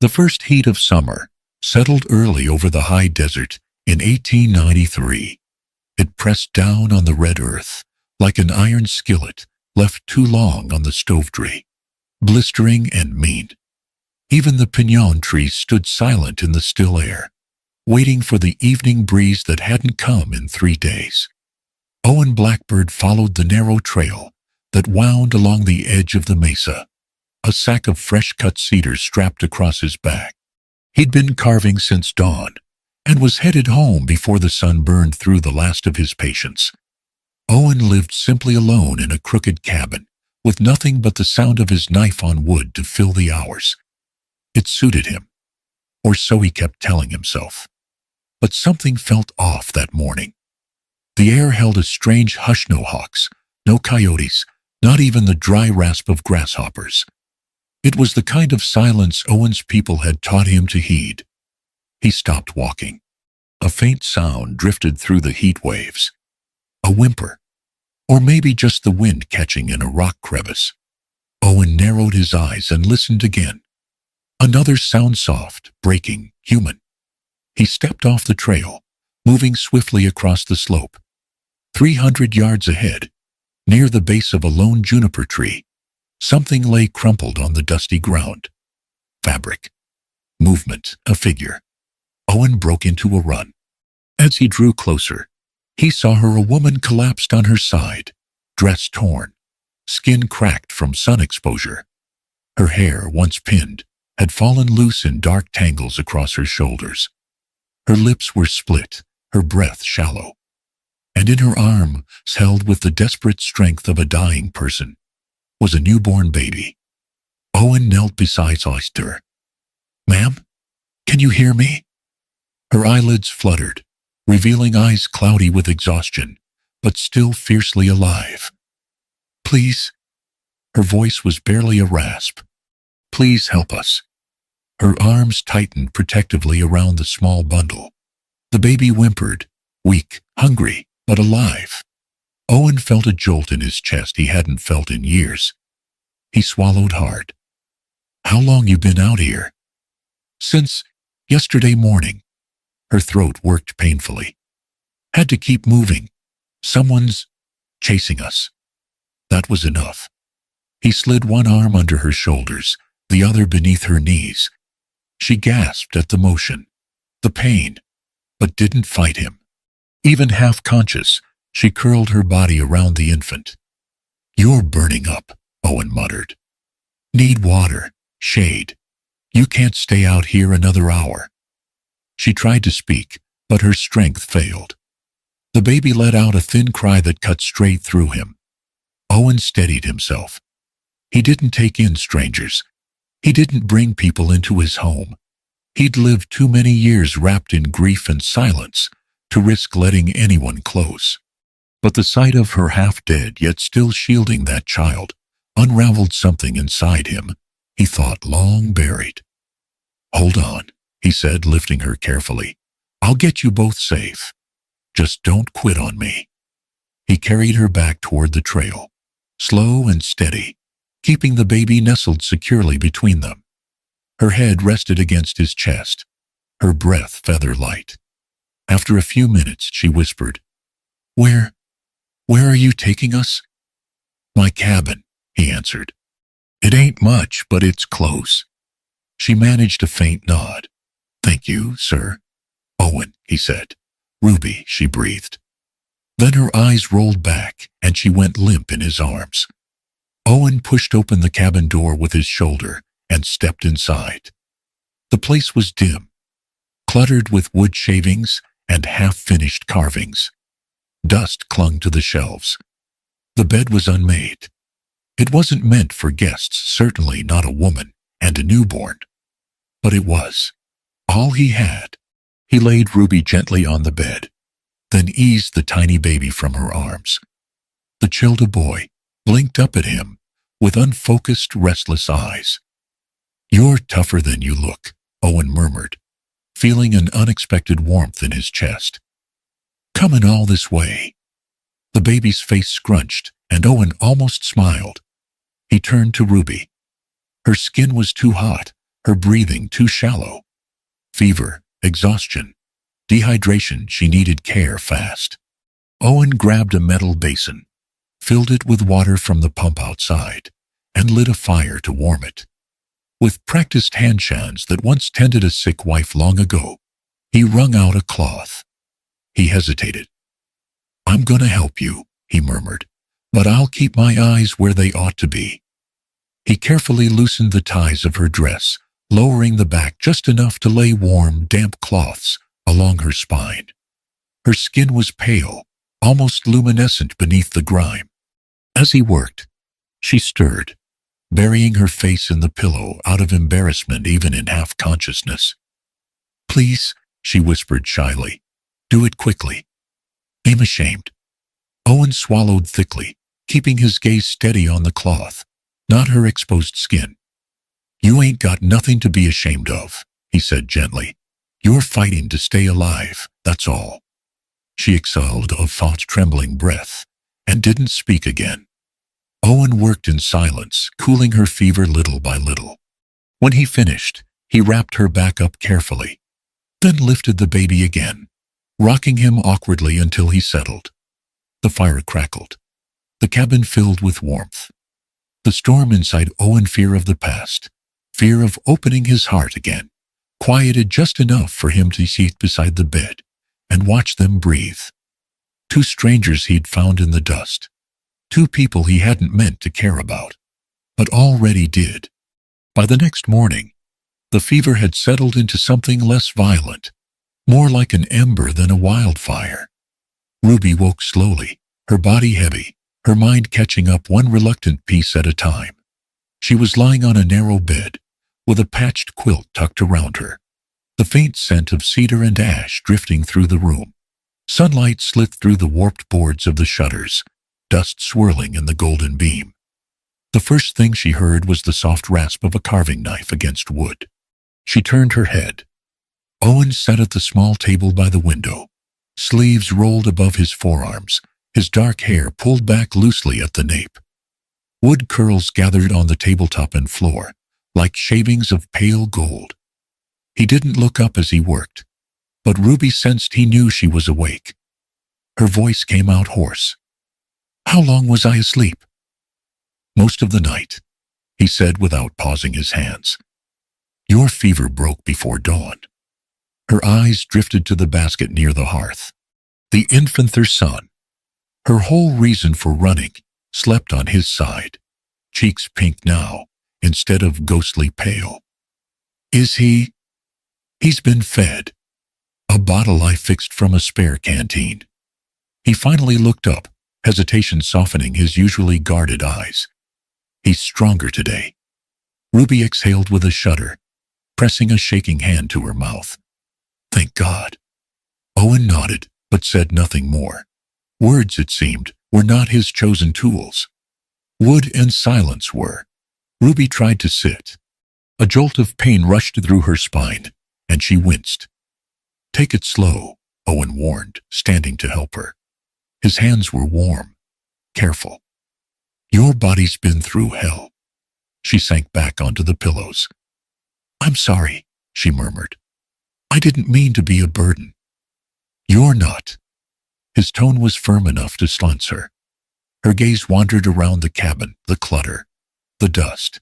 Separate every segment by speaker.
Speaker 1: The first heat of summer settled early over the high desert in 1893. It pressed down on the red earth like an iron skillet left too long on the stove tree, blistering and mean. Even the piñon trees stood silent in the still air, waiting for the evening breeze that hadn't come in 3 days. Owen Blackbird followed the narrow trail that wound along the edge of the mesa, a sack of fresh-cut cedar strapped across his back. He'd been carving since dawn and was headed home before the sun burned through the last of his patience. Owen lived simply alone in a crooked cabin, with nothing but the sound of his knife on wood to fill the hours. It suited him, or so he kept telling himself. But something felt off that morning. The air held a strange hush, no hawks, no coyotes, not even the dry rasp of grasshoppers. It was the kind of silence Owen's people had taught him to heed. He stopped walking. A faint sound drifted through the heat waves. A whimper, or maybe just the wind catching in a rock crevice. Owen narrowed his eyes and listened again. Another sound, soft, breaking, human. He stepped off the trail, moving swiftly across the slope. 300 yards ahead, near the base of a lone juniper tree, something lay crumpled on the dusty ground. Fabric. Movement, a figure. Owen broke into a run. As he drew closer, he saw her, a woman collapsed on her side, dress torn, skin cracked from sun exposure. Her hair, once pinned, had fallen loose in dark tangles across her shoulders. Her lips were split, her breath shallow. And in her arms, held with the desperate strength of a dying person, was a newborn baby. Owen knelt beside her. "Ma'am, can you hear me?" Her eyelids fluttered, revealing eyes cloudy with exhaustion, but still fiercely alive. "Please." Her voice was barely a rasp. "Please help us." Her arms tightened protectively around the small bundle. The baby whimpered, weak, hungry, but alive. Owen felt a jolt in his chest he hadn't felt in years. He swallowed hard. "How long you been out here?" "Since yesterday morning." Her throat worked painfully. "Had to keep moving. Someone's chasing us." That was enough. He slid one arm under her shoulders, the other beneath her knees. She gasped at the motion, the pain, but didn't fight him. Even half-conscious, she curled her body around the infant. "You're burning up," Owen muttered. "Need water, shade. You can't stay out here another hour." She tried to speak, but her strength failed. The baby let out a thin cry that cut straight through him. Owen steadied himself. He didn't take in strangers. He didn't bring people into his home. He'd lived too many years wrapped in grief and silence to risk letting anyone close. But the sight of her half-dead yet still shielding that child unraveled something inside him, he thought long buried. "Hold on," he said, lifting her carefully. "I'll get you both safe. Just don't quit on me." He carried her back toward the trail, slow and steady, keeping the baby nestled securely between them. Her head rested against his chest, her breath feather light. After a few minutes, she whispered, Where are you taking us?" "My cabin," he answered. "It ain't much, but it's close." She managed a faint nod. "Thank you, sir." "Owen," he said. "Ruby," she breathed. Then her eyes rolled back, and she went limp in his arms. Owen pushed open the cabin door with his shoulder and stepped inside. The place was dim, cluttered with wood shavings and half-finished carvings. Dust clung to the shelves. The bed was unmade. It wasn't meant for guests, certainly not a woman and a newborn. But it was all he had. He laid Ruby gently on the bed, then eased the tiny baby from her arms. The chilled boy blinked up at him with unfocused, restless eyes. "You're tougher than you look," Owen murmured, feeling an unexpected warmth in his chest. "Coming all this way." The baby's face scrunched, and Owen almost smiled. He turned to Ruby. Her skin was too hot, her breathing too shallow. Fever, exhaustion, dehydration. She needed care fast. Owen grabbed a metal basin, filled it with water from the pump outside, and lit a fire to warm it. With practiced hands that once tended a sick wife long ago, he wrung out a cloth. He hesitated. "I'm gonna help you," he murmured, "but I'll keep my eyes where they ought to be." He carefully loosened the ties of her dress, lowering the back just enough to lay warm, damp cloths along her spine. Her skin was pale, almost luminescent beneath the grime. As he worked, she stirred, burying her face in the pillow out of embarrassment even in half-consciousness. "Please," she whispered shyly, "do it quickly. I'm ashamed." Owen swallowed thickly, keeping his gaze steady on the cloth, not her exposed skin. "You ain't got nothing to be ashamed of," he said gently. "You're fighting to stay alive, that's all." She exhaled a faint, trembling breath and didn't speak again. Owen worked in silence, cooling her fever little by little. When he finished, he wrapped her back up carefully, then lifted the baby again, rocking him awkwardly until he settled. The fire crackled. The cabin filled with warmth. The storm inside Owen, fear of the past, fear of opening his heart again, quieted just enough for him to sit beside the bed and watch them breathe. Two strangers he'd found in the dust. Two people he hadn't meant to care about, but already did. By the next morning, the fever had settled into something less violent, more like an ember than a wildfire. Ruby woke slowly, her body heavy, her mind catching up one reluctant piece at a time. She was lying on a narrow bed, with a patched quilt tucked around her, the faint scent of cedar and ash drifting through the room. Sunlight slipped through the warped boards of the shutters, dust swirling in the golden beam. The first thing she heard was the soft rasp of a carving knife against wood. She turned her head. Owen sat at the small table by the window, sleeves rolled above his forearms, his dark hair pulled back loosely at the nape. Wood curls gathered on the tabletop and floor, like shavings of pale gold. He didn't look up as he worked, but Ruby sensed he knew she was awake. Her voice came out hoarse. "How long was I asleep?" "Most of the night," he said without pausing his hands. "Your fever broke before dawn." Her eyes drifted to the basket near the hearth. The infant, their son, her whole reason for running, slept on his side, cheeks pink now, instead of ghostly pale. "Is he?" "He's been fed. A bottle I fixed from a spare canteen." He finally looked up, hesitation softening his usually guarded eyes. "He's stronger today." Ruby exhaled with a shudder, pressing a shaking hand to her mouth. "Thank God." Owen nodded, but said nothing more. Words, it seemed, were not his chosen tools. Wood and silence were. Ruby tried to sit. A jolt of pain rushed through her spine, and she winced. "Take it slow," Owen warned, standing to help her. His hands were warm, careful. "Your body's been through hell." She sank back onto the pillows. "I'm sorry," she murmured. "I didn't mean to be a burden." "You're not." His tone was firm enough to silence her. Her gaze wandered around the cabin, the clutter, the dust,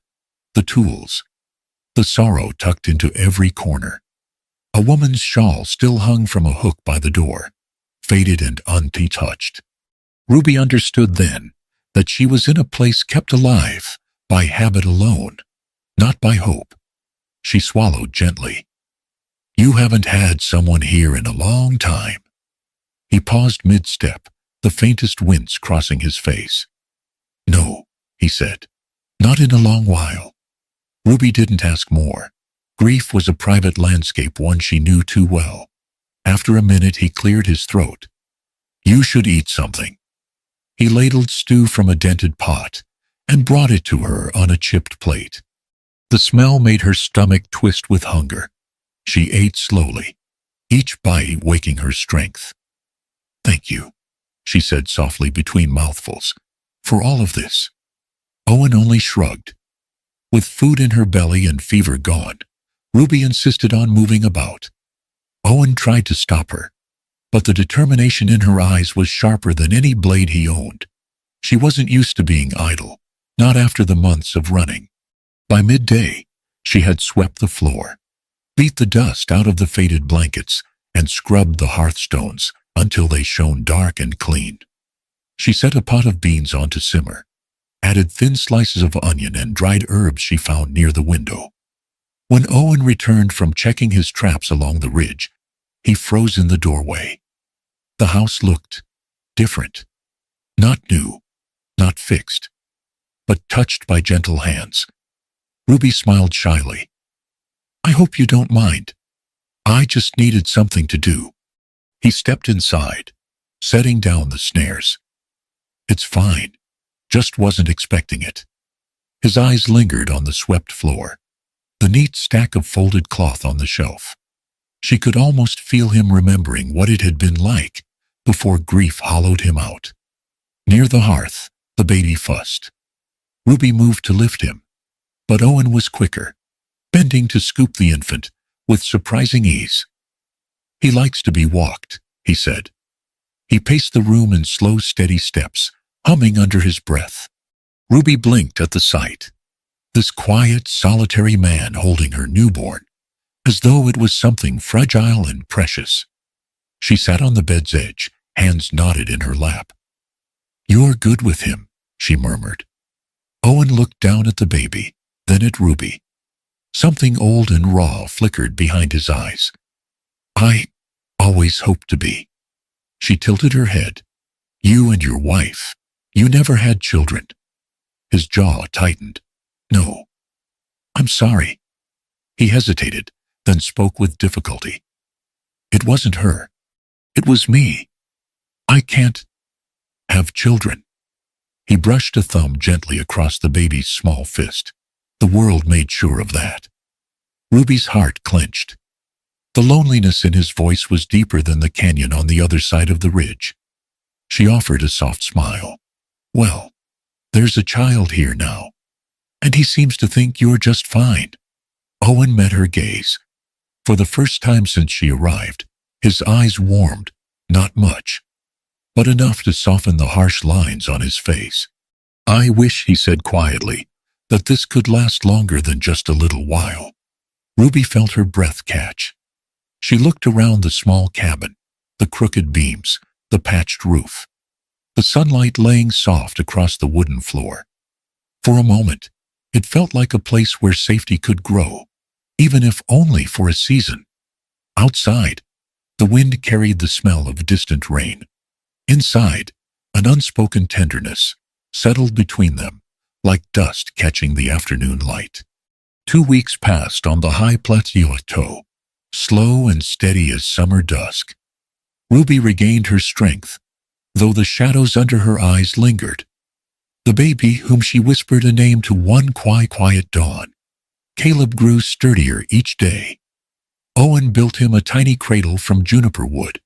Speaker 1: the tools, the sorrow tucked into every corner. A woman's shawl still hung from a hook by the door, faded and untouched. Ruby understood then that she was in a place kept alive by habit alone, not by hope. She swallowed gently. "You haven't had someone here in a long time." He paused mid-step, the faintest wince crossing his face. "No," he said, "not in a long while." Ruby didn't ask more. Grief was a private landscape, one she knew too well. After a minute, he cleared his throat. "You should eat something." He ladled stew from a dented pot and brought it to her on a chipped plate. The smell made her stomach twist with hunger. She ate slowly, each bite waking her strength. "Thank you," she said softly between mouthfuls, "for all of this." Owen only shrugged. With food in her belly and fever gone, Ruby insisted on moving about. Owen tried to stop her, but the determination in her eyes was sharper than any blade he owned. She wasn't used to being idle, not after the months of running. By midday, she had swept the floor, beat the dust out of the faded blankets, and scrubbed the hearthstones until they shone dark and clean. She set a pot of beans on to simmer, added thin slices of onion and dried herbs she found near the window. When Owen returned from checking his traps along the ridge, he froze in the doorway. The house looked different. Not new, not fixed, but touched by gentle hands. Ruby smiled shyly. "I hope you don't mind. I just needed something to do." He stepped inside, setting down the snares. "It's fine. Just wasn't expecting it." His eyes lingered on the swept floor, the neat stack of folded cloth on the shelf. She could almost feel him remembering what it had been like before grief hollowed him out. Near the hearth, the baby fussed. Ruby moved to lift him, but Owen was quicker, bending to scoop the infant with surprising ease. "He likes to be walked," he said. He paced the room in slow, steady steps, humming under his breath. Ruby blinked at the sight. This quiet, solitary man holding her newborn, as though it was something fragile and precious. She sat on the bed's edge, hands knotted in her lap. "You're good with him," she murmured. Owen looked down at the baby, then at Ruby. Something old and raw flickered behind his eyes. "I always hoped to be." She tilted her head. "You and your wife, you never had children." His jaw tightened. "No. I'm sorry." He hesitated, then spoke with difficulty. "It wasn't her. It was me. I can't have children." He brushed a thumb gently across the baby's small fist. The world made sure of that. Ruby's heart clenched. The loneliness in his voice was deeper than the canyon on the other side of the ridge. She offered a soft smile. "Well, there's a child here now, and he seems to think you're just fine." Owen met her gaze. For the first time since she arrived, his eyes warmed, not much, but enough to soften the harsh lines on his face. "I wish," he said quietly, "that this could last longer than just a little while." Ruby felt her breath catch. She looked around the small cabin, the crooked beams, the patched roof, the sunlight laying soft across the wooden floor. For a moment, it felt like a place where safety could grow, even if only for a season. Outside, the wind carried the smell of distant rain. Inside, an unspoken tenderness settled between them, like dust catching the afternoon light. 2 weeks passed on the high plateau, slow and steady as summer dusk. Ruby regained her strength, though the shadows under her eyes lingered. The baby, whom she whispered a name to one quiet dawn, Caleb, grew sturdier each day. Owen built him a tiny cradle from juniper wood,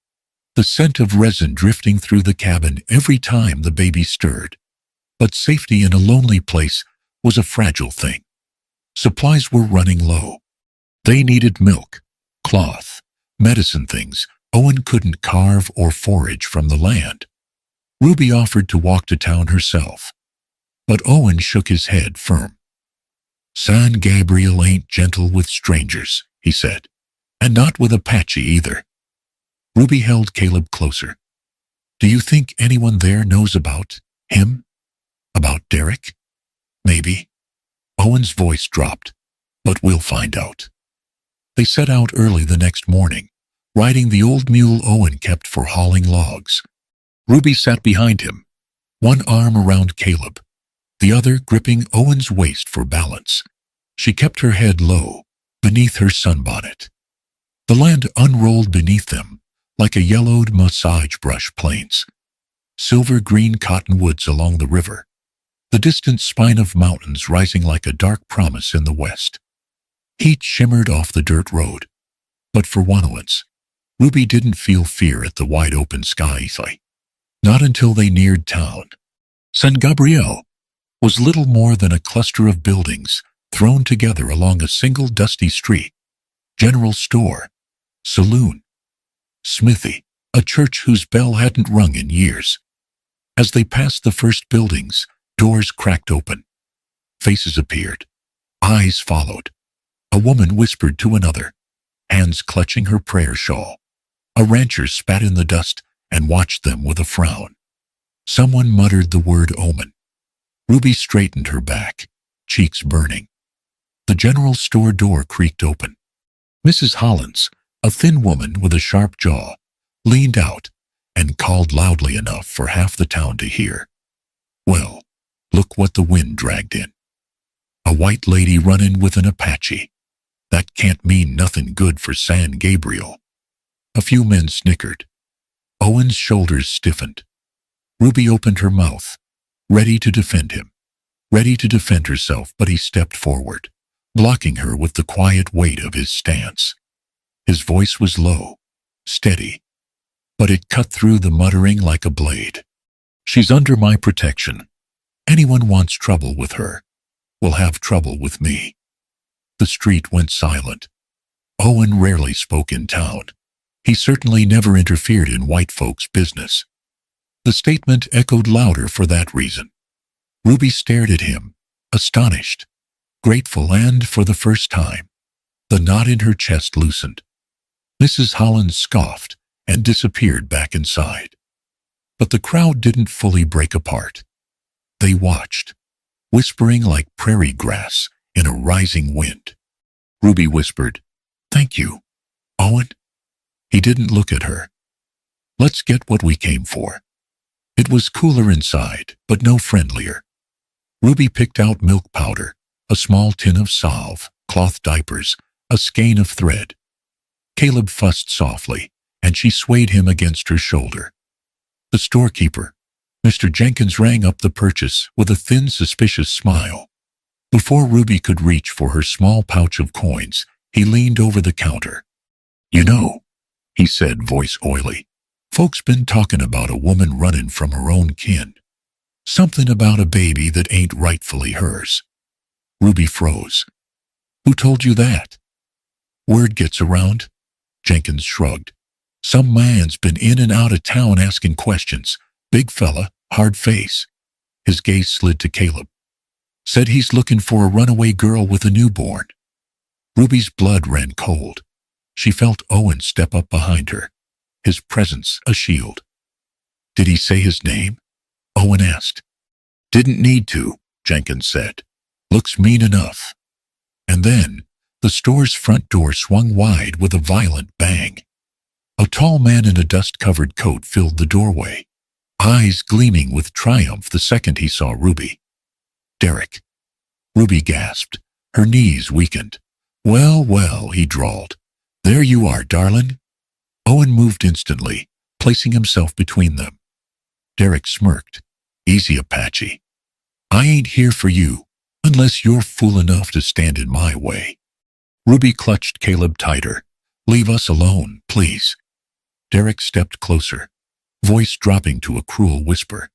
Speaker 1: the scent of resin drifting through the cabin every time the baby stirred. But safety in a lonely place was a fragile thing. Supplies were running low. They needed milk, cloth, medicine things Owen couldn't carve or forage from the land. Ruby offered to walk to town herself, but Owen shook his head firm. "San Gabriel ain't gentle with strangers," he said, "and not with Apache either." Ruby held Caleb closer. "Do you think anyone there knows about him? About Derek?" "Maybe." Owen's voice dropped, "but we'll find out." They set out early the next morning, riding the old mule Owen kept for hauling logs. Ruby sat behind him, one arm around Caleb, the other gripping Owen's waist for balance. She kept her head low, beneath her sunbonnet. The land unrolled beneath them, like a yellowed massage brush plains. Silver-green cottonwoods along the river, the distant spine of mountains rising like a dark promise in the west. Heat shimmered off the dirt road, but for once, Ruby didn't feel fear at the wide-open sky. Not until they neared town. San Gabriel was little more than a cluster of buildings thrown together along a single dusty street. general store, saloon, smithy, a church whose bell hadn't rung in years. As they passed the first buildings, doors cracked open. Faces appeared. Eyes followed. A woman whispered to another, hands clutching her prayer shawl. A rancher spat in the dust and watched them with a frown. Someone muttered the word omen. Ruby straightened her back, cheeks burning. The general store door creaked open. Mrs. Hollins, a thin woman with a sharp jaw, leaned out and called loudly enough for half the town to hear. Well, look what the wind dragged in. A white lady runnin' with an Apache. That can't mean nothing good for San Gabriel. A few men snickered. Owen's shoulders stiffened. Ruby opened her mouth, ready to defend him, ready to defend herself, but he stepped forward, blocking her with the quiet weight of his stance. His voice was low, steady, but it cut through the muttering like a blade. She's under my protection. Anyone wants trouble with her will have trouble with me. The street went silent. Owen rarely spoke in town. He certainly never interfered in white folks' business. The statement echoed louder for that reason. Ruby stared at him, astonished, grateful, and for the first time, the knot in her chest loosened. Mrs. Hollins scoffed and disappeared back inside. But the crowd didn't fully break apart. They watched, whispering like prairie grass in a rising wind. Ruby whispered, "Thank you, Owen." He didn't look at her. "Let's get what we came for." It was cooler inside, but no friendlier. Ruby picked out milk powder, a small tin of salve, cloth diapers, a skein of thread. Caleb fussed softly, and she swayed him against her shoulder. The storekeeper, Mr. Jenkins, rang up the purchase with a thin, suspicious smile. Before Ruby could reach for her small pouch of coins, he leaned over the counter. "You know," he said, voice oily, "folks been talking about a woman running from her own kin. Something about a baby that ain't rightfully hers." Ruby froze. "Who told you that?" "Word gets around." Jenkins shrugged. "Some man's been in and out of town asking questions. Big fella, hard face." His gaze slid to Caleb. "Said he's looking for a runaway girl with a newborn." Ruby's blood ran cold. She felt Owen step up behind her, his presence a shield. "Did he say his name?" Owen asked. "Didn't need to," Jenkins said. "Looks mean enough." And then the store's front door swung wide with a violent bang. A tall man in a dust-covered coat filled the doorway, eyes gleaming with triumph the second he saw Ruby. "Derek." Ruby gasped. Her knees weakened. "Well, well," he drawled. "There you are, darling." Owen moved instantly, placing himself between them. Derek smirked. "Easy, Apache. I ain't here for you, unless you're fool enough to stand in my way." Ruby clutched Caleb tighter. "Leave us alone, please." Derek stepped closer, voice dropping to a cruel whisper.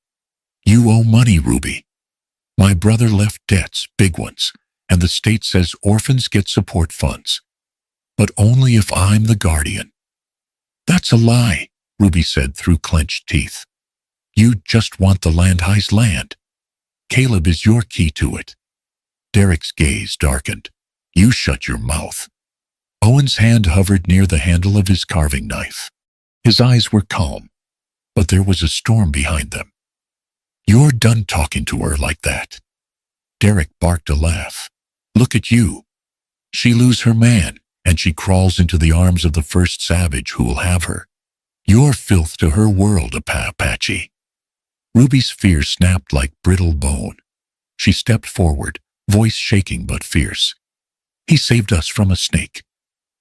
Speaker 1: "You owe money, Ruby. My brother left debts, big ones, and the state says orphans get support funds. But only if I'm the guardian." "That's a lie," Ruby said through clenched teeth. "You just want the Landhigh's land. Caleb is your key to it." Derek's gaze darkened. "You shut your mouth." Owen's hand hovered near the handle of his carving knife. His eyes were calm, but there was a storm behind them. "You're done talking to her like that." Derek barked a laugh. "Look at you. She lose her man, and she crawls into the arms of the first savage who'll have her. You're filth to her world, Apache." Ruby's fear snapped like brittle bone. She stepped forward, voice shaking but fierce. "He saved us from a snake.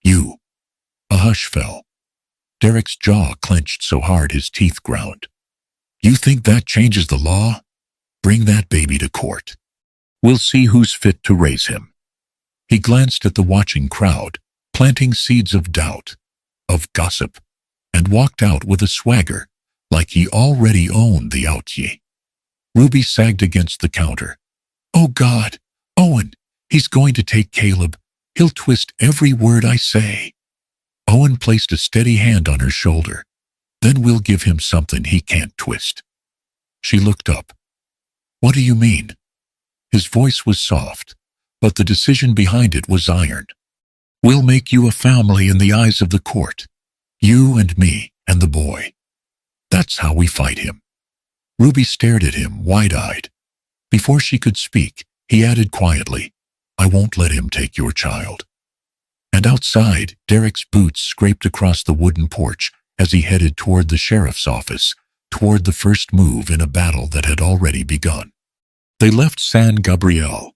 Speaker 1: You." A hush fell. Derek's jaw clenched so hard his teeth ground. "You think that changes the law? Bring that baby to court. We'll see who's fit to raise him." He glanced at the watching crowd, planting seeds of doubt, of gossip, and walked out with a swagger, like he already owned the outye. Ruby sagged against the counter. "Oh God, Owen, he's going to take Caleb. He'll twist every word I say. Owen placed a steady hand on her shoulder. Then we'll give him something he can't twist. She looked up. What do you mean? His voice was soft, but the decision behind it was iron. We'll make you a family in the eyes of the court. You and me and the boy. That's how we fight him. Ruby stared at him, wide-eyed. Before she could speak, he added quietly, I won't let him take your child. And outside, Derek's boots scraped across the wooden porch as he headed toward the sheriff's office, toward the first move in a battle that had already begun. They left San Gabriel,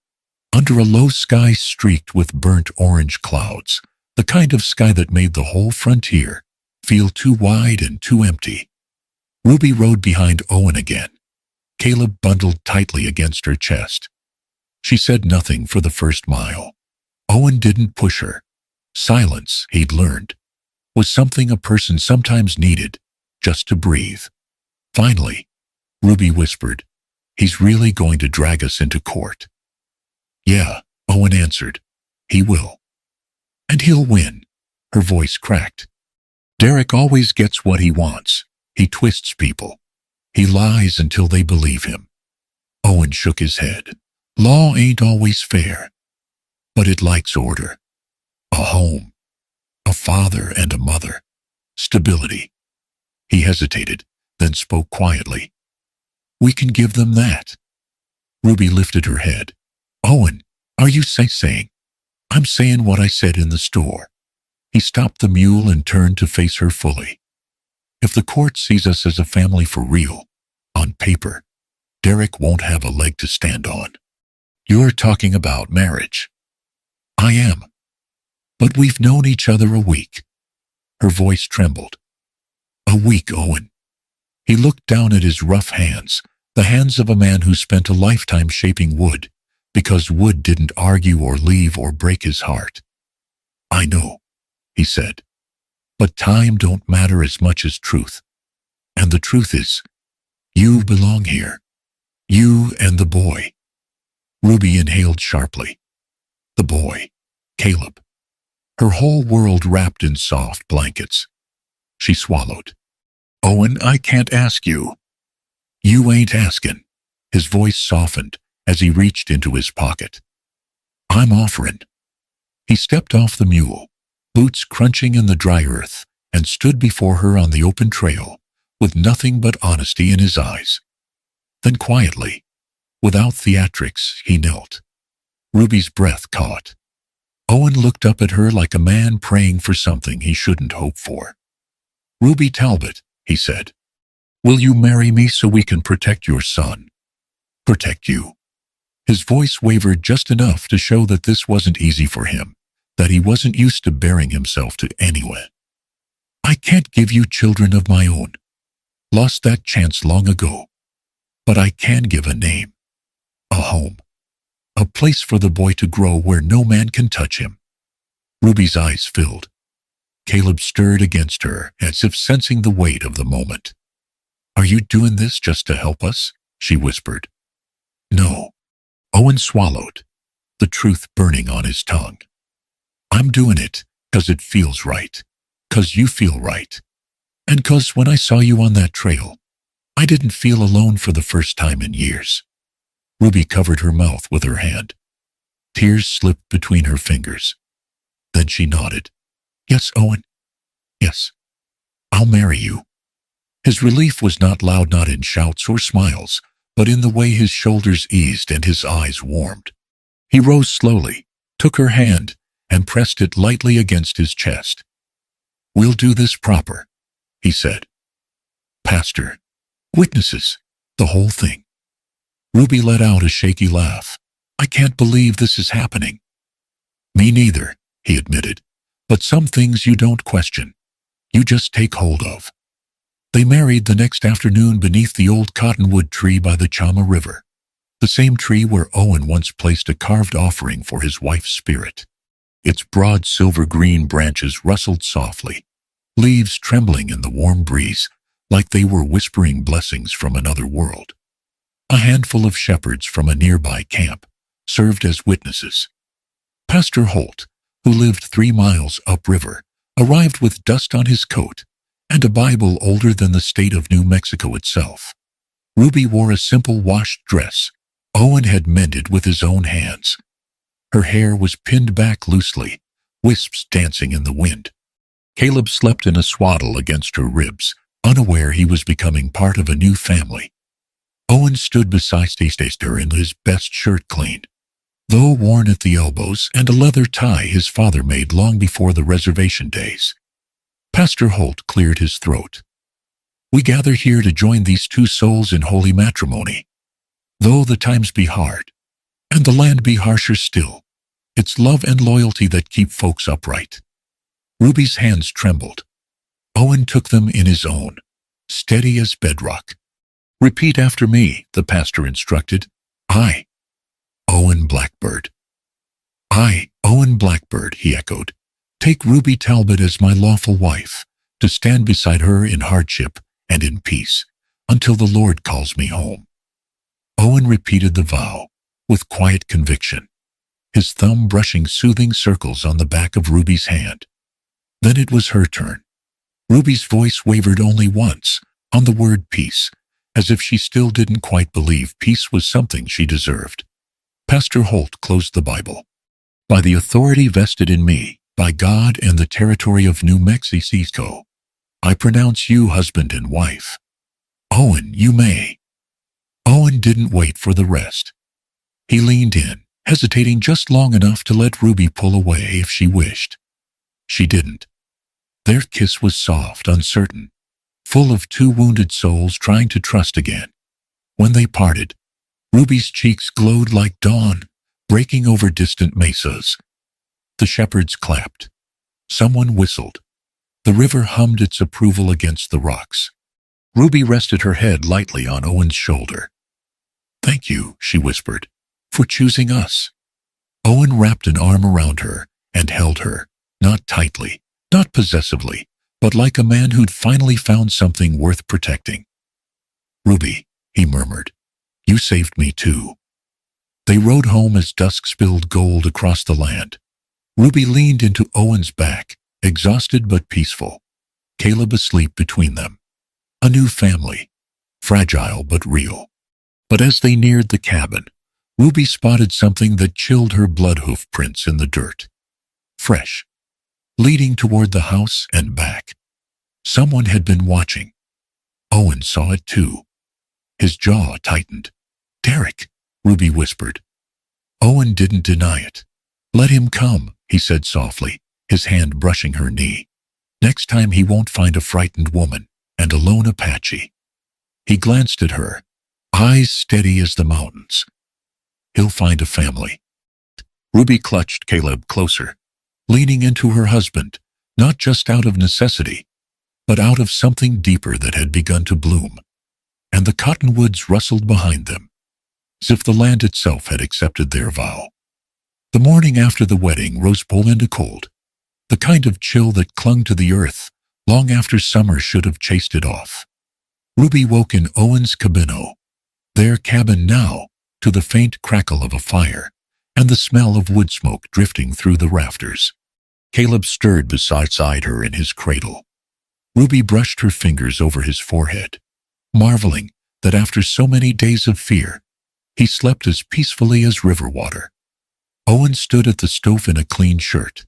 Speaker 1: under a low sky streaked with burnt orange clouds, the kind of sky that made the whole frontier feel too wide and too empty. Ruby rode behind Owen again, Caleb bundled tightly against her chest. She said nothing for the first mile. Owen didn't push her. Silence, he'd learned, was something a person sometimes needed, just to breathe. Finally, Ruby whispered, He's really going to drag us into court. Yeah, Owen answered. He will. And he'll win. Her voice cracked. Derek always gets what he wants. He twists people. He lies until they believe him. Owen shook his head. Law ain't always fair, but it likes order. A home, a father and a mother, stability. He hesitated, then spoke quietly. We can give them that. Ruby lifted her head. Owen, are you saying? I'm saying what I said in the store. He stopped the mule and turned to face her fully. If the court sees us as a family for real, on paper, Derek won't have a leg to stand on. You're talking about marriage. I am. But we've known each other a week. Her voice trembled. A week, Owen. He looked down at his rough hands, the hands of a man who spent a lifetime shaping wood, because wood didn't argue or leave or break his heart. I know, he said, but time don't matter as much as truth. And the truth is, you belong here. You and the boy. Ruby inhaled sharply. The boy, Caleb. Her whole world wrapped in soft blankets. She swallowed. Owen, I can't ask you. You ain't asking. His voice softened as he reached into his pocket. I'm offering. He stepped off the mule, boots crunching in the dry earth, and stood before her on the open trail, with nothing but honesty in his eyes. Then quietly, without theatrics, he knelt. Ruby's breath caught. Owen looked up at her like a man praying for something he shouldn't hope for. Ruby Talbot, he said, will you marry me so we can protect your son? Protect you. His voice wavered just enough to show that this wasn't easy for him, that he wasn't used to bearing himself to anyone. I can't give you children of my own. Lost that chance long ago. But I can give a name, a home, a place for the boy to grow where no man can touch him. Ruby's eyes filled. Caleb stirred against her as if sensing the weight of the moment. Are you doing this just to help us? She whispered. No. Owen swallowed, the truth burning on his tongue. I'm doing it 'cause it feels right, 'cause you feel right, and 'cause when I saw you on that trail, I didn't feel alone for the first time in years. Ruby covered her mouth with her hand. Tears slipped between her fingers. Then she nodded. Yes, Owen. Yes. I'll marry you. His relief was not loud, not in shouts or smiles, but in the way his shoulders eased and his eyes warmed. He rose slowly, took her hand, and pressed it lightly against his chest. We'll do this proper, he said. Pastor, witnesses, the whole thing. Ruby let out a shaky laugh. I can't believe this is happening. Me neither, he admitted, but some things you don't question. You just take hold of. They married the next afternoon beneath the old cottonwood tree by the Chama River, the same tree where Owen once placed a carved offering for his wife's spirit. Its broad silver-green branches rustled softly, leaves trembling in the warm breeze, like they were whispering blessings from another world. A handful of shepherds from a nearby camp served as witnesses. Pastor Holt, who lived 3 miles upriver, arrived with dust on his coat and a Bible older than the state of New Mexico itself. Ruby wore a simple washed dress Owen had mended with his own hands. Her hair was pinned back loosely, wisps dancing in the wind. Caleb slept in a swaddle against her ribs, unaware he was becoming part of a new family. Owen stood beside her in his best shirt clean, though worn at the elbows, and a leather tie his father made long before the reservation days. Pastor Holt cleared his throat. "We gather here to join these two souls in holy matrimony. Though the times be hard, and the land be harsher still, it's love and loyalty that keep folks upright." Ruby's hands trembled. Owen took them in his own, steady as bedrock. "Repeat after me," the pastor instructed. "I, Owen Blackbird." "I, Owen Blackbird," he echoed, "take Ruby Talbot as my lawful wife, to stand beside her in hardship and in peace, until the Lord calls me home." Owen repeated the vow, with quiet conviction, his thumb brushing soothing circles on the back of Ruby's hand. Then it was her turn. Ruby's voice wavered only once, on the word peace, as if she still didn't quite believe peace was something she deserved. Pastor Holt closed the Bible. "By the authority vested in me, by God and the territory of New Mexico, I pronounce you husband and wife. Owen, you may." Owen didn't wait for the rest. He leaned in, hesitating just long enough to let Ruby pull away if she wished. She didn't. Their kiss was soft, uncertain, full of two wounded souls trying to trust again. When they parted, Ruby's cheeks glowed like dawn, breaking over distant mesas. The shepherds clapped. Someone whistled. The river hummed its approval against the rocks. Ruby rested her head lightly on Owen's shoulder. "Thank you," she whispered, "for choosing us." Owen wrapped an arm around her and held her, not tightly, not possessively, but like a man who'd finally found something worth protecting. "Ruby," he murmured, "you saved me too." They rode home as dusk spilled gold across the land. Ruby leaned into Owen's back, exhausted but peaceful, Caleb asleep between them. A new family, fragile but real. But as they neared the cabin, Ruby spotted something that chilled her blood hoof prints in the dirt. Fresh, leading toward the house and back. Someone had been watching. Owen saw it too. His jaw tightened. "Derek," Ruby whispered. Owen didn't deny it. "Let him come," he said softly, his hand brushing her knee. "Next time he won't find a frightened woman and a lone Apache." He glanced at her, eyes steady as the mountains. "He'll find a family." Ruby clutched Caleb closer, leaning into her husband, not just out of necessity, but out of something deeper that had begun to bloom. And the cottonwoods rustled behind them, as if the land itself had accepted their vow. The morning after the wedding rose cold and cold, the kind of chill that clung to the earth long after summer should have chased it off. Ruby woke in Owen's cabino, their cabin now, to the faint crackle of a fire and the smell of wood smoke drifting through the rafters. Caleb stirred beside her in his cradle. Ruby brushed her fingers over his forehead, marveling that after so many days of fear, he slept as peacefully as river water. Owen stood at the stove in a clean shirt,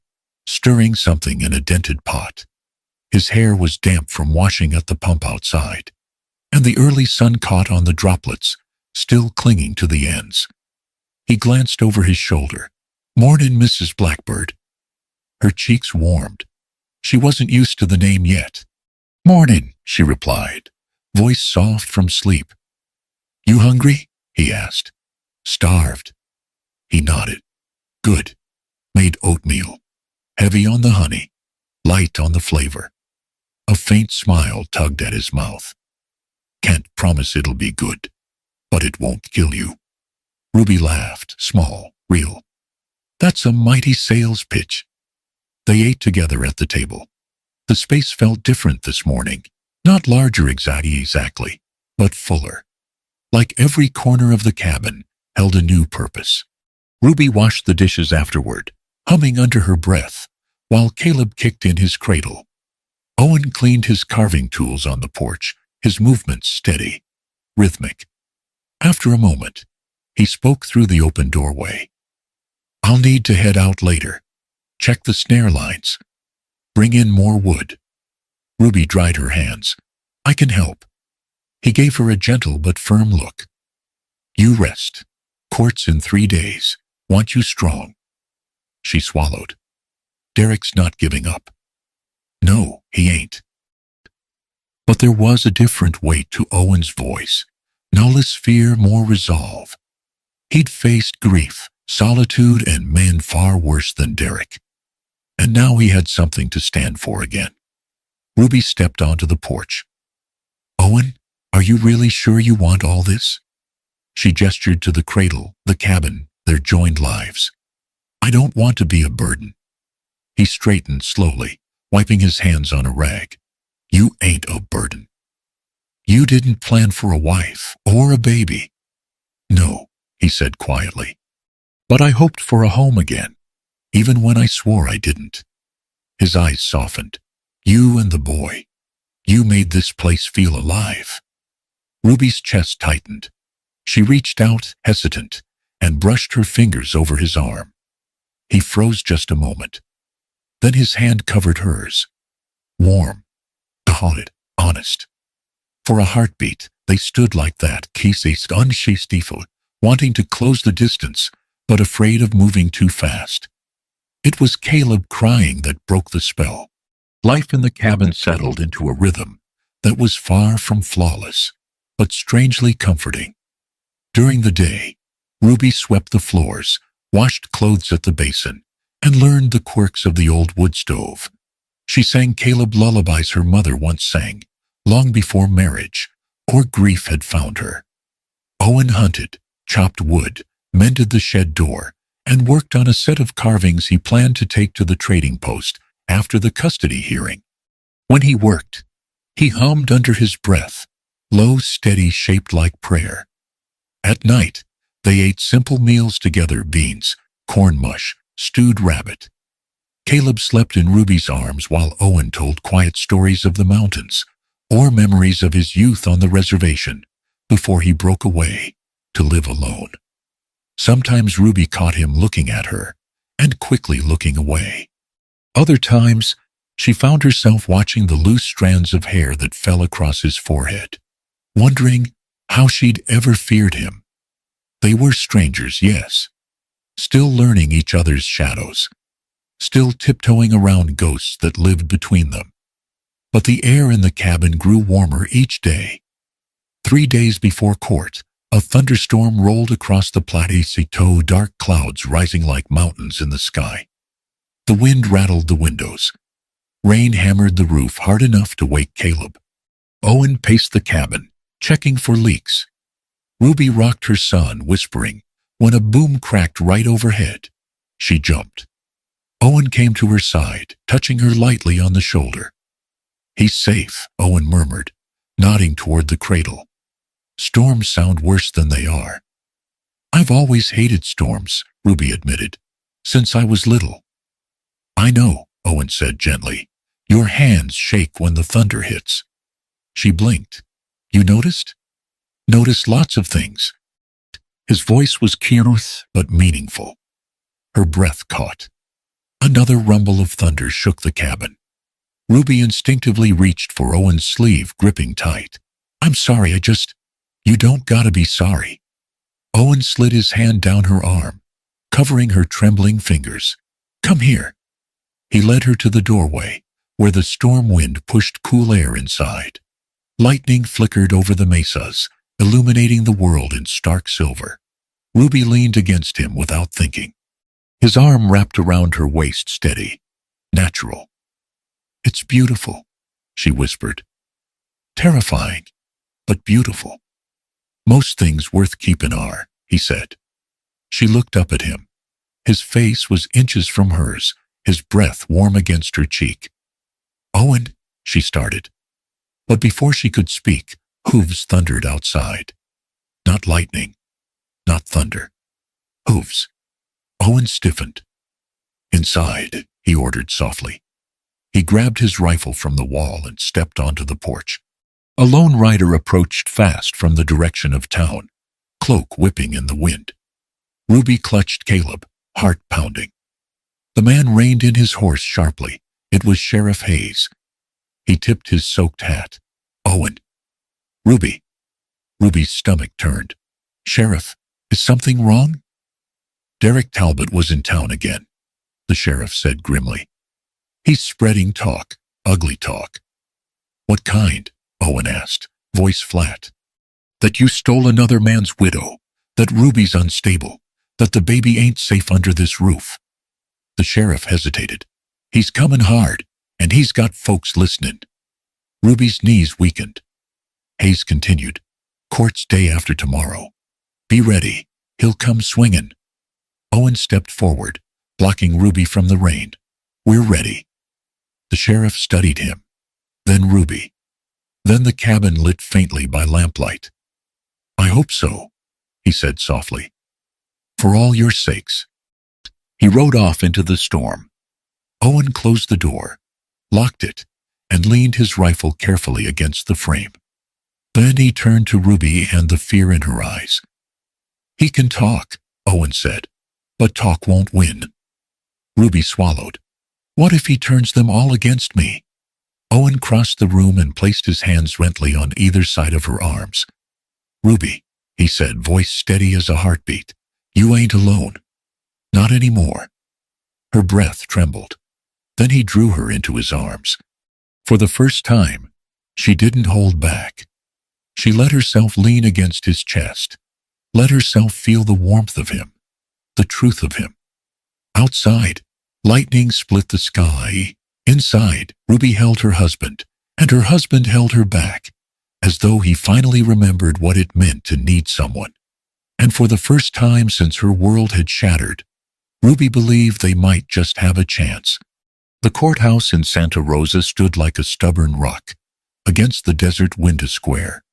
Speaker 1: stirring something in a dented pot. His hair was damp from washing at the pump outside, and the early sun caught on the droplets, still clinging to the ends. He glanced over his shoulder. "Mornin', Mrs. Blackbird." Her cheeks warmed. She wasn't used to the name yet. "Mornin'," she replied, voice soft from sleep. "You hungry?" he asked. "Starved." He nodded. "Good. Made oatmeal. Heavy on the honey, light on the flavor." A faint smile tugged at his mouth. "Can't promise it'll be good, but it won't kill you." Ruby laughed, small, real. "That's a mighty sales pitch." They ate together at the table. The space felt different this morning, not larger exactly, but fuller. Like every corner of the cabin held a new purpose. Ruby washed the dishes afterward, humming under her breath, while Caleb kicked in his cradle. Owen cleaned his carving tools on the porch, his movements steady, rhythmic. After a moment, he spoke through the open doorway. "I'll need to head out later. Check the snare lines. Bring in more wood." Ruby dried her hands. "I can help." He gave her a gentle but firm look. "You rest. Court's in 3 days. Want you strong." She swallowed. "Derek's not giving up." "No, he ain't." But there was a different weight to Owen's voice. No less fear, more resolve. He'd faced grief, solitude, and men far worse than Derek. And now he had something to stand for again. Ruby stepped onto the porch. "Owen, are you really sure you want all this?" She gestured to the cradle, the cabin, their joined lives. "I don't want to be a burden." He straightened slowly, wiping his hands on a rag. "You ain't a burden. You didn't plan for a wife or a baby." "No," he said quietly. "But I hoped for a home again, even when I swore I didn't." His eyes softened. "You and the boy. You made this place feel alive." Ruby's chest tightened. She reached out, hesitant, and brushed her fingers over his arm. He froze just a moment. Then his hand covered hers. Warm, solid, honest. For a heartbeat, they stood like that, kissed unshifted, wanting to close the distance, but afraid of moving too fast. It was Caleb crying that broke the spell. Life in the cabin settled into a rhythm that was far from flawless, but strangely comforting. During the day, Ruby swept the floors, washed clothes at the basin, and learned the quirks of the old wood stove. She sang Caleb lullabies her mother once sang, long before marriage or grief had found her. Owen hunted, chopped wood, mended the shed door, and worked on a set of carvings he planned to take to the trading post after the custody hearing. When he worked, he hummed under his breath, low, steady, shaped like prayer. At night, they ate simple meals together: beans, corn mush, stewed rabbit. Caleb slept in Ruby's arms while Owen told quiet stories of the mountains or memories of his youth on the reservation before he broke away to live alone. Sometimes Ruby caught him looking at her and quickly looking away. Other times, she found herself watching the loose strands of hair that fell across his forehead, wondering how she'd ever feared him. They were strangers, yes, still learning each other's shadows, still tiptoeing around ghosts that lived between them. But the air in the cabin grew warmer each day. 3 days before court, a thunderstorm rolled across the plateau, dark clouds rising like mountains in the sky. The wind rattled the windows. Rain hammered the roof hard enough to wake Caleb. Owen paced the cabin, checking for leaks. Ruby rocked her son, whispering, when a boom cracked right overhead. She jumped. Owen came to her side, touching her lightly on the shoulder. "He's safe," Owen murmured, nodding toward the cradle. "Storms sound worse than they are." "I've always hated storms," Ruby admitted, "since I was little." "I know," Owen said gently. "Your hands shake when the thunder hits." She blinked. "You noticed?" "Noticed lots of things." His voice was curious but meaningful. Her breath caught. Another rumble of thunder shook the cabin. Ruby instinctively reached for Owen's sleeve, gripping tight. "I'm sorry, You don't gotta be sorry." Owen slid his hand down her arm, covering her trembling fingers. "Come here." He led her to the doorway, where the storm wind pushed cool air inside. Lightning flickered over the mesas, illuminating the world in stark silver. Ruby leaned against him without thinking. His arm wrapped around her waist, steady, natural. "It's beautiful," she whispered. "Terrifying, but beautiful." "Most things worth keeping are," he said. She looked up at him. His face was inches from hers, his breath warm against her cheek. "Owen," she started. But before she could speak, hooves thundered outside. Not lightning, not thunder. Hooves. Owen stiffened. Inside, he ordered softly. He grabbed his rifle from the wall and stepped onto the porch. A lone rider approached fast from the direction of town, cloak whipping in the wind. Ruby clutched Caleb, heart pounding. The man reined in his horse sharply. It was Sheriff Hayes. He tipped his soaked hat. Owen. Ruby. Ruby's stomach turned. Sheriff, is something wrong? Derek Talbot was in town again, the sheriff said grimly. He's spreading talk, ugly talk. What kind? Owen asked, voice flat. That you stole another man's widow, that Ruby's unstable, that the baby ain't safe under this roof. The sheriff hesitated. He's coming hard, and he's got folks listening. Ruby's knees weakened. Hayes continued. Court's day after tomorrow. Be ready. He'll come swinging. Owen stepped forward, blocking Ruby from the rain. We're ready. The sheriff studied him. Then Ruby. Then the cabin lit faintly by lamplight. I hope so, he said softly. For all your sakes. He rode off into the storm. Owen closed the door, locked it, and leaned his rifle carefully against the frame. Then he turned to Ruby and the fear in her eyes. He can talk, Owen said, but talk won't win. Ruby swallowed. What if he turns them all against me? Owen crossed the room and placed his hands gently on either side of her arms. Ruby, he said, voice steady as a heartbeat, you ain't alone. Not anymore. Her breath trembled. Then he drew her into his arms. For the first time, she didn't hold back. She let herself lean against his chest, let herself feel the warmth of him, the truth of him. Outside, lightning split the sky. Inside, Ruby held her husband, and her husband held her back, as though he finally remembered what it meant to need someone. And for the first time since her world had shattered, Ruby believed they might just have a chance. The courthouse in Santa Rosa stood like a stubborn rock against the desert window square,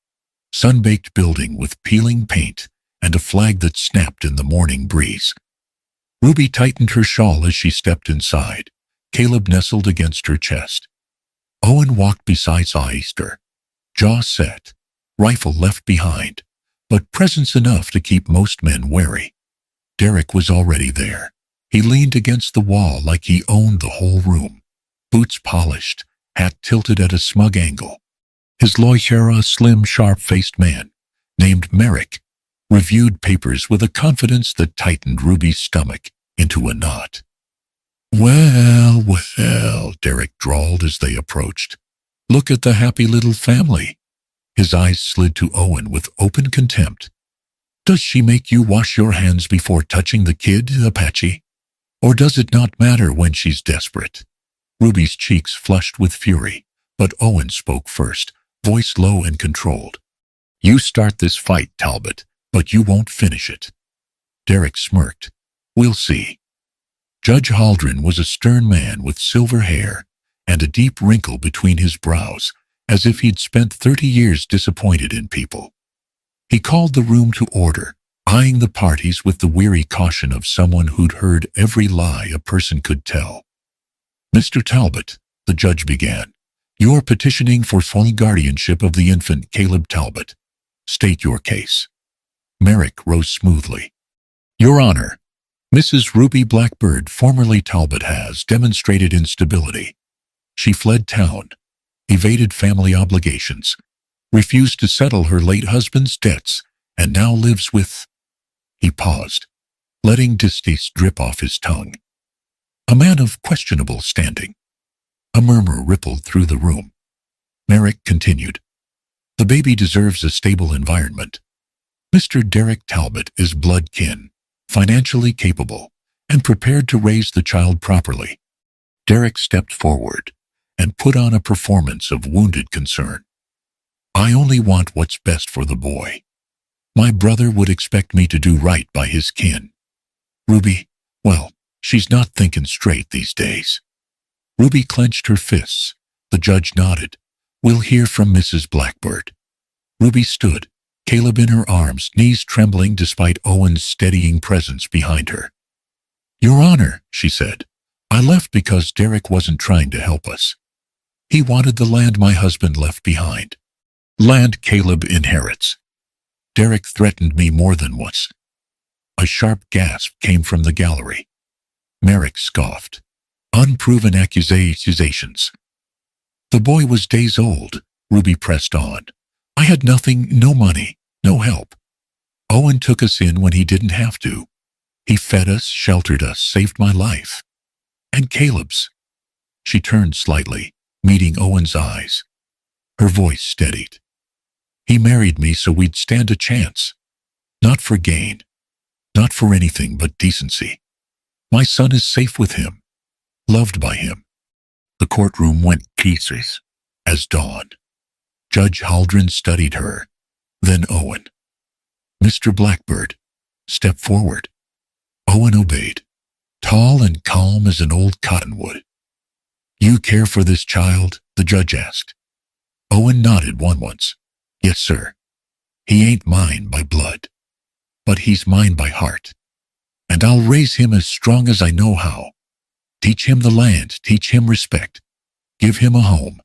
Speaker 1: sun-baked building with peeling paint and a flag that snapped in the morning breeze. Ruby tightened her shawl as she stepped inside. Caleb nestled against her chest. Owen walked beside her, jaw set, rifle left behind, but presence enough to keep most men wary. Derek was already there. He leaned against the wall like he owned the whole room, boots polished, hat tilted at a smug angle. His lawyer, a slim, sharp-faced man named Merrick, reviewed papers with a confidence that tightened Ruby's stomach into a knot. Well, Derek drawled as they approached. Look at the happy little family. His eyes slid to Owen with open contempt. Does she make you wash your hands before touching the kid, Apache? Or does it not matter when she's desperate? Ruby's cheeks flushed with fury, but Owen spoke first, voice low and controlled. You start this fight, Talbot, but you won't finish it. Derek smirked. We'll see. Judge Haldren was a stern man with silver hair and a deep wrinkle between his brows, as if he'd spent 30 years disappointed in people. He called the room to order, eyeing the parties with the weary caution of someone who'd heard every lie a person could tell. Mr. Talbot, the judge began, you're petitioning for full guardianship of the infant Caleb Talbot. State your case. Merrick rose smoothly. Your Honor, Mrs. Ruby Blackbird, formerly Talbot, has demonstrated instability. She fled town, evaded family obligations, refused to settle her late husband's debts, and now lives with... He paused, letting distaste drip off his tongue. A man of questionable standing. A murmur rippled through the room. Merrick continued. The baby deserves a stable environment. Mr. Derek Talbot is blood kin, financially capable, and prepared to raise the child properly. Derek stepped forward and put on a performance of wounded concern. I only want what's best for the boy. My brother would expect me to do right by his kin. Ruby, well, she's not thinking straight these days. Ruby clenched her fists. The judge nodded. We'll hear from Mrs. Blackbird. Ruby stood, Caleb in her arms, knees trembling despite Owen's steadying presence behind her. Your Honor, she said, I left because Derek wasn't trying to help us. He wanted the land my husband left behind. Land Caleb inherits. Derek threatened me more than once. A sharp gasp came from the gallery. Merrick scoffed. Unproven accusations. The boy was days old, Ruby pressed on. I had nothing, no money, no help. Owen took us in when he didn't have to. He fed us, sheltered us, saved my life. And Caleb's. She turned slightly, meeting Owen's eyes. Her voice steadied. He married me so we'd stand a chance. Not for gain. Not for anything but decency. My son is safe with him. Loved by him. The courtroom went pieces as dawn. Judge Haldren studied her, then Owen. Mr. Blackbird, step forward. Owen obeyed, tall and calm as an old cottonwood. You care for this child? The judge asked. Owen nodded once. Yes, sir. He ain't mine by blood, but he's mine by heart. And I'll raise him as strong as I know how. Teach him the land, teach him respect. Give him a home.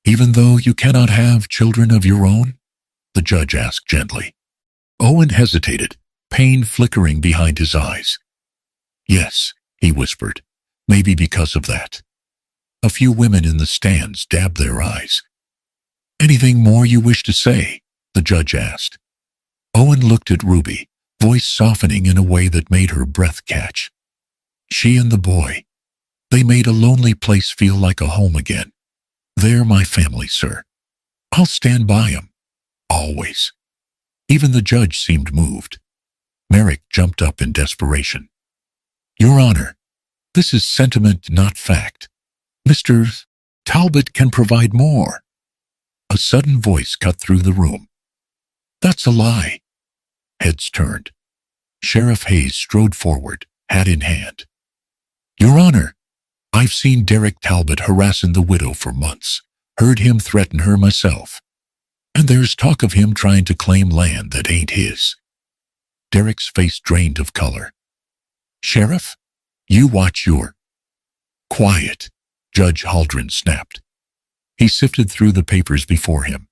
Speaker 1: Even though you cannot have children of your own? The judge asked gently. Owen hesitated, pain flickering behind his eyes. Yes, he whispered, maybe because of that. A few women in the stands dabbed their eyes. Anything more you wish to say? The judge asked. Owen looked at Ruby, voice softening in a way that made her breath catch. She and the boy, they made a lonely place feel like a home again. They're my family, sir. I'll stand by 'em. Always. Even the judge seemed moved. Merrick jumped up in desperation. Your Honor, this is sentiment, not fact. Mr. Talbot can provide more. A sudden voice cut through the room. That's a lie. Heads turned. Sheriff Hayes strode forward, hat in hand. Your Honor, I've seen Derek Talbot harassing the widow for months, heard him threaten her myself. And there's talk of him trying to claim land that ain't his. Derek's face drained of color. Sheriff, you watch your... Quiet, Judge Haldren snapped. He sifted through the papers before him,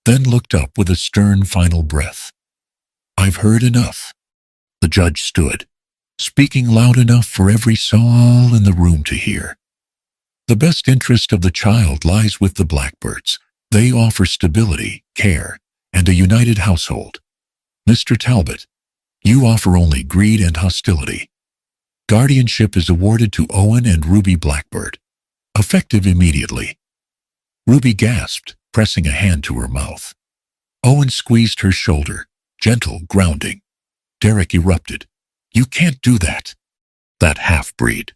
Speaker 1: then looked up with a stern final breath. I've heard enough. The judge stood, speaking loud enough for every soul in the room to hear. The best interest of the child lies with the Blackbirds. They offer stability, care, and a united household. Mr. Talbot, you offer only greed and hostility. Guardianship is awarded to Owen and Ruby Blackbird, effective immediately. Ruby gasped, pressing a hand to her mouth. Owen squeezed her shoulder, gentle, grounding. Derek erupted. You can't do that. That half-breed.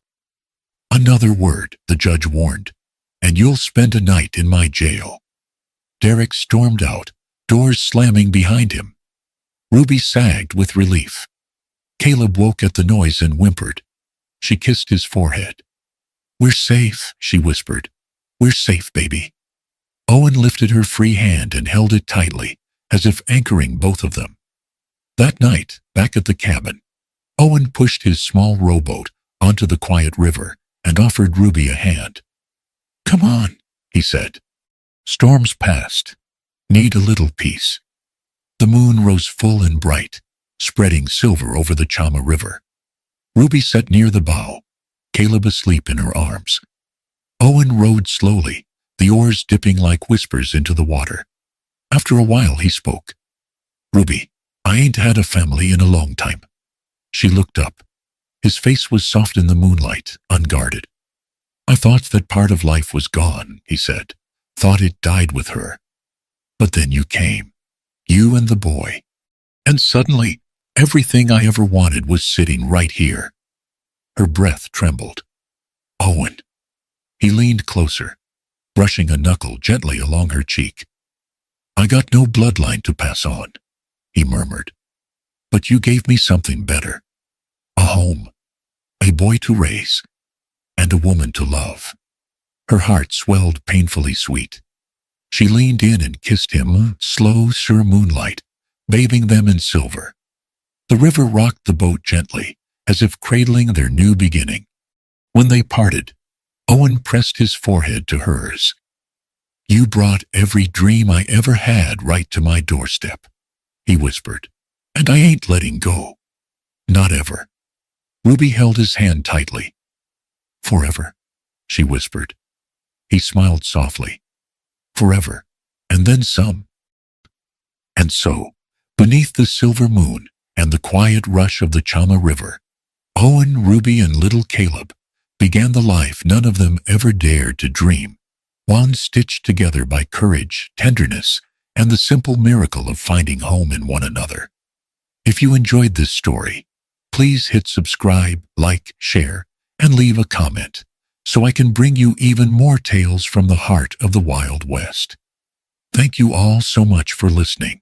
Speaker 1: Another word, the judge warned, and you'll spend a night in my jail. Derek stormed out, doors slamming behind him. Ruby sagged with relief. Caleb woke at the noise and whimpered. She kissed his forehead. We're safe, she whispered. We're safe, baby. Owen lifted her free hand and held it tightly, as if anchoring both of them. That night, back at the cabin, Owen pushed his small rowboat onto the quiet river and offered Ruby a hand. Come on, he said. Storms passed. Need a little peace. The moon rose full and bright, spreading silver over the Chama River. Ruby sat near the bow, Caleb asleep in her arms. Owen rowed slowly, the oars dipping like whispers into the water. After a while he spoke. Ruby, I ain't had a family in a long time. She looked up. His face was soft in the moonlight, unguarded. I thought that part of life was gone, he said. Thought it died with her. But then you came. You and the boy. And suddenly, everything I ever wanted was sitting right here. Her breath trembled. Owen. He leaned closer, brushing a knuckle gently along her cheek. I got no bloodline to pass on, he murmured. But you gave me something better. A home, a boy to raise, and a woman to love. Her heart swelled painfully sweet. She leaned in and kissed him, slow, sure moonlight, bathing them in silver. The river rocked the boat gently, as if cradling their new beginning. When they parted, Owen pressed his forehead to hers. "You brought every dream I ever had right to my doorstep," he whispered, "and I ain't letting go. Not ever." Ruby held his hand tightly. "Forever," she whispered. He smiled softly. "Forever, and then some." And so, beneath the silver moon and the quiet rush of the Chama River, Owen, Ruby, and little Caleb began the life none of them ever dared to dream, one stitched together by courage, tenderness, and the simple miracle of finding home in one another. If you enjoyed this story, please hit subscribe, like, share, and leave a comment so I can bring you even more tales from the heart of the Wild West. Thank you all so much for listening.